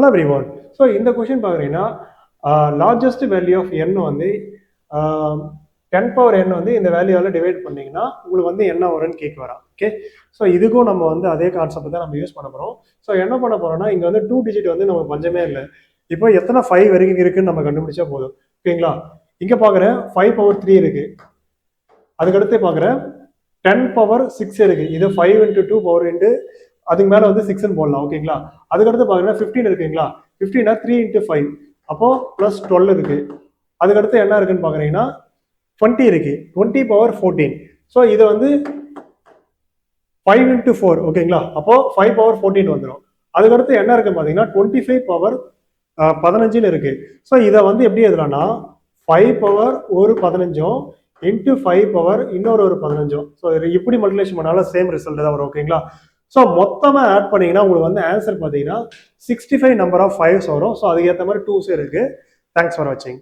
Hello everyone. So இந்த question பார்க்குறீங்கன்னா largest value of n வந்து 10 பவர் n வந்து இந்த வேல்யூவால் டிவைட் பண்ணீங்கன்னா உங்களுக்கு வந்து என்ன வரும்னு கேட்க வரா. ஓகே, ஸோ இதுக்கும் நம்ம வந்து அதே கான்செப்ட் தான் நம்ம யூஸ் பண்ண போகிறோம். ஸோ என்ன பண்ண போகிறோம்னா இங்கே வந்து 2 டிஜிட் வந்து நமக்கு பஞ்சமே இல்லை. இப்போ எத்தனை 5 வரைக்கும் இருக்குன்னு நம்ம கண்டுபிடிச்சா போதும். ஓகேங்களா, இங்கே பார்க்குறேன் 5 பவர் 3 இருக்கு. அதுக்கடுத்து பார்க்குறேன் 10 பவர் 6 இருக்கு. இது 5 இன்ட்டு 2 பவர் இன்ட்டு அதுக்கு மேலே வந்து 6ன்னு போடலாம். ஓகேங்களா, அதுக்கடுத்து பார்க்குறேன் 15 இருக்குங்களா, 15 3 இன்ட்டு 5 அப்போ ப்ளஸ் 12 இருக்கு. அதுக்கடுத்து என்ன இருக்குன்னு பார்க்குறீங்கன்னா 20 இருக்கு, 20 பவர் 14. ஸோ இதை வந்து 5 இன்ட்டு 4 ஓகேங்களா, அப்போ 5 பவர் 14 வந்துடும். அதுக்கடுத்து என்ன இருக்குன்னு பார்த்தீங்கன்னா 25 பவர் 15 இருக்கு. ஸோ இதை வந்து எப்படி எழுதலாம்னா 5 பவர் ஒரு 15 இன்ட்டு 5 பவர் இன்னொரு ஒரு 15. ஸோ இப்படி மல்டிப்ளிகேஷன் பண்ணாலும் சேம் ரிசல்ட் தான் வரும். ஓகேங்களா, ஸோ மொத்தமாக ஆட் பண்ணீங்கன்னா உங்களுக்கு வந்து ஆன்சர் பார்த்தீங்கன்னா 65 நம்பர் ஆஃப் 5s வரும். ஸோ அதுக்கு ஏற்ற மாதிரி 2s இருக்கு. தேங்க்ஸ் ஃபார் வாட்சிங்.